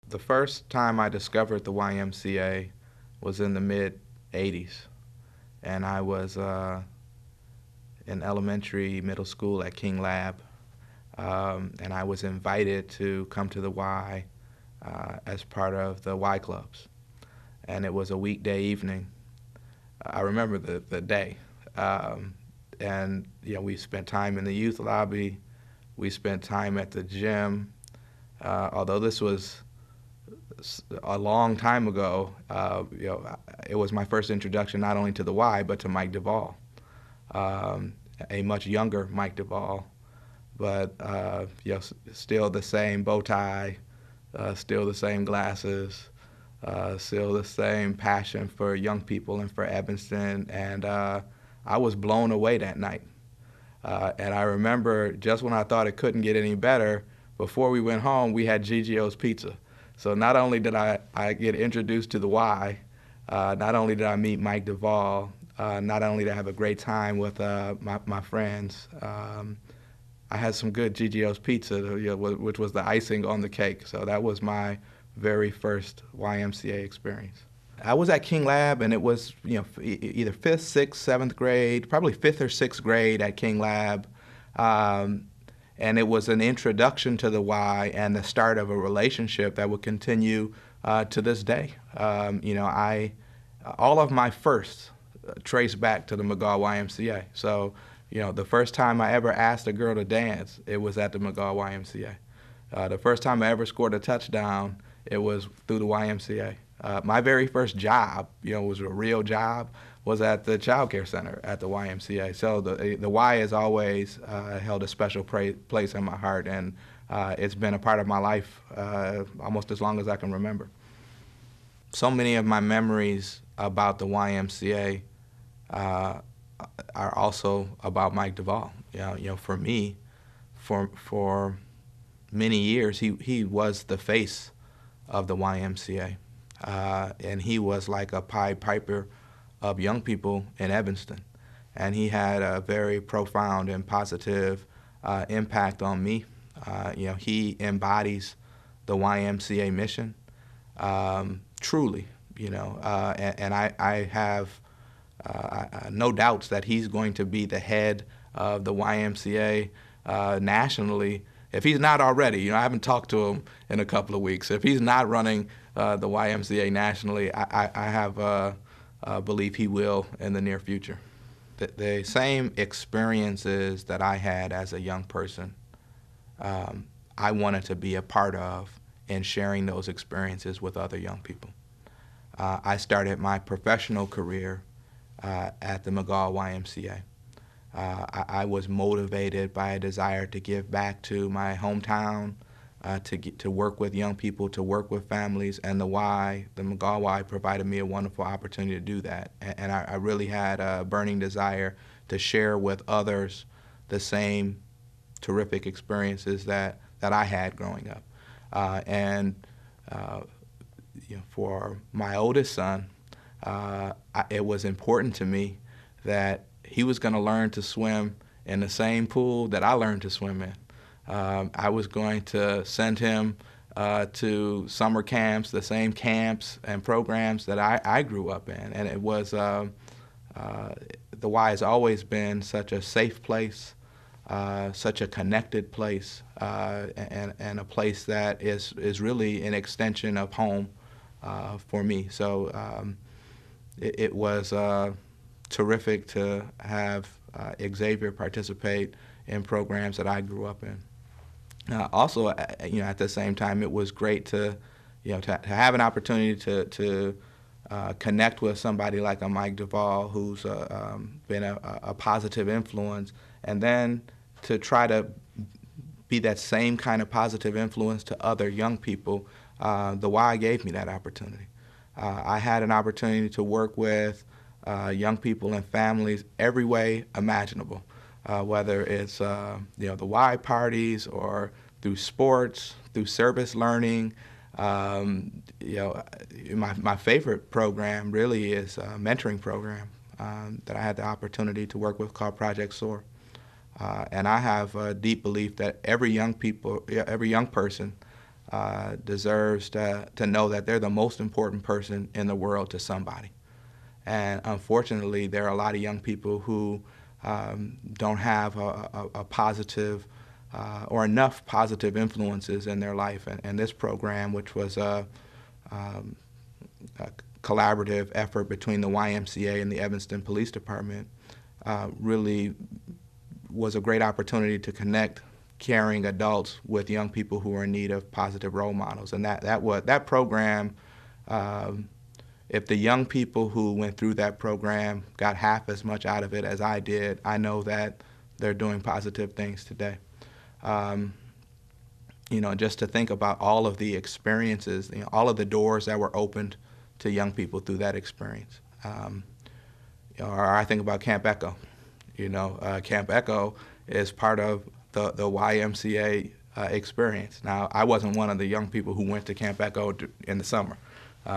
The first time I discovered the YMCA was in the mid-'80s, and I was in elementary, middle school at King Lab, and I was invited to come to the Y as part of the Y clubs, and it was a weekday evening. I remember the day, and we spent time in the youth lobby. We spent time at the gym. Although this was a long time ago, it was my first introduction not only to the Y but to Mike Duvall, a much younger Mike Duvall, but still the same bow tie, still the same glasses, still the same passion for young people and for Evanston, and I was blown away that night. And I remember just when I thought it couldn't get any better, before we went home, we had GGO's Pizza. So not only did I get introduced to the Y, not only did I meet Mike Duvall, not only did I have a great time with my friends, I had some good GGO's Pizza, which was the icing on the cake. So that was my very first YMCA experience. I was at King Lab, and it was either fifth, sixth, seventh grade, probably fifth or sixth grade at King Lab, and it was an introduction to the Y and the start of a relationship that would continue to this day. All of my firsts trace back to the McGaw YMCA. So, the first time I ever asked a girl to dance, it was at the McGaw YMCA. The first time I ever scored a touchdown, it was through the YMCA. My very first job, was a real job, was at the child care center at the YMCA. So the Y has always held a special place in my heart, and it's been a part of my life almost as long as I can remember. So many of my memories about the YMCA are also about Mike Duvall. For me, for many years, he was the face of the YMCA. And he was like a Pied Piper of young people in Evanston. And he had a very profound and positive impact on me. He embodies the YMCA mission, truly, and I have no doubts that he's going to be the head of the YMCA nationally. If he's not already, I haven't talked to him in a couple of weeks. If he's not running the YMCA nationally, I have a belief he will in the near future. The same experiences that I had as a young person, I wanted to be a part of in sharing those experiences with other young people. I started my professional career at the McGaw YMCA. I was motivated by a desire to give back to my hometown, to work with young people, to work with families, and the McGaw Y provided me a wonderful opportunity to do that. And I really had a burning desire to share with others the same terrific experiences that I had growing up. For my oldest son, it was important to me that he was going to learn to swim in the same pool that I learned to swim in. I was going to send him to summer camps, the same camps and programs that I grew up in. And it was, the Y has always been such a safe place, such a connected place, and a place that is really an extension of home for me. So it was terrific to have Xavier participate in programs that I grew up in. Also, at the same time, it was great to have an opportunity to connect with somebody like a Mike Duvall, who's been a positive influence, and then to try to be that same kind of positive influence to other young people. The Y gave me that opportunity. I had an opportunity to work with young people and families every way imaginable, whether it's the Y parties or through sports, through service learning. My favorite program really is a mentoring program that I had the opportunity to work with called Project SOAR. And I have a deep belief that every young person deserves to know that they're the most important person in the world to somebody. And unfortunately, there are a lot of young people who don't have a positive or enough positive influences in their life. And this program, which was a collaborative effort between the YMCA and the Evanston Police Department, really was a great opportunity to connect caring adults with young people who are in need of positive role models. And that program, if the young people who went through that program got half as much out of it as I did, I know that they're doing positive things today. Just to think about all of the experiences, all of the doors that were opened to young people through that experience. Or I think about Camp Echo. Camp Echo is part of the YMCA experience. Now, I wasn't one of the young people who went to Camp Echo in the summer.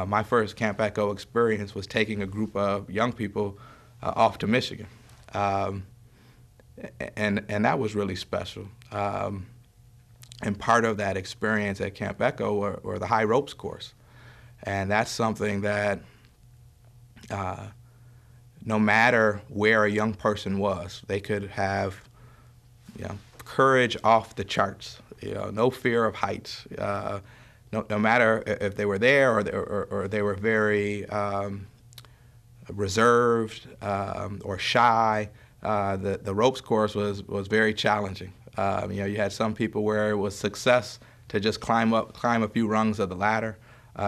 My first Camp Echo experience was taking a group of young people off to Michigan. And that was really special. And part of that experience at Camp Echo were the high ropes course. And that's something that no matter where a young person was, they could have courage off the charts, no fear of heights. No matter if they were there or they were very reserved or shy, the ropes course was very challenging. You had some people where it was success to just climb a few rungs of the ladder.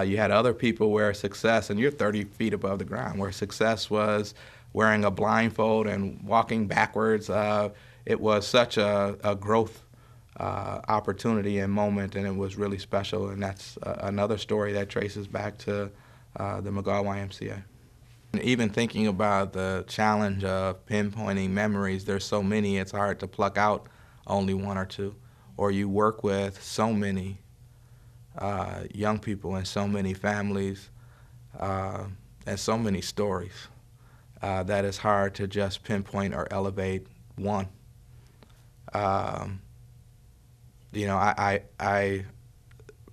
You had other people where success, and you're 30 feet above the ground, where success was wearing a blindfold and walking backwards. It was such a growth opportunity and moment, and it was really special. And that's another story that traces back to the McGaw YMCA. And even thinking about the challenge of pinpointing memories, there's so many, it's hard to pluck out only one or two. Or you work with so many young people and so many families and so many stories that it's hard to just pinpoint or elevate one. I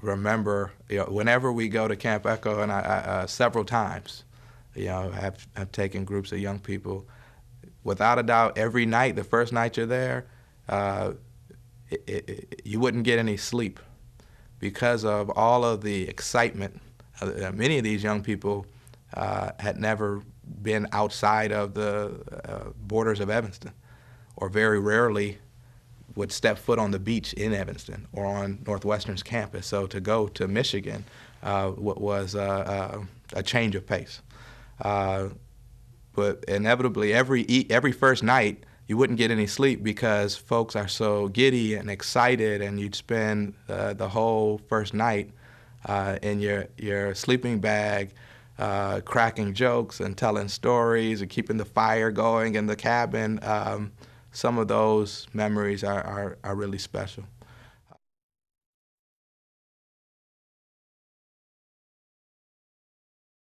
remember, whenever we go to Camp Echo, and I several times, have taken groups of young people. Without a doubt, every night, the first night you're there, you wouldn't get any sleep because of all of the excitement. Many of these young people had never been outside of the borders of Evanston, or very rarely would step foot on the beach in Evanston or on Northwestern's campus. So to go to Michigan was a change of pace. But inevitably, every first night, you wouldn't get any sleep because folks are so giddy and excited, and you'd spend the whole first night in your sleeping bag, cracking jokes and telling stories and keeping the fire going in the cabin. Some of those memories are really special.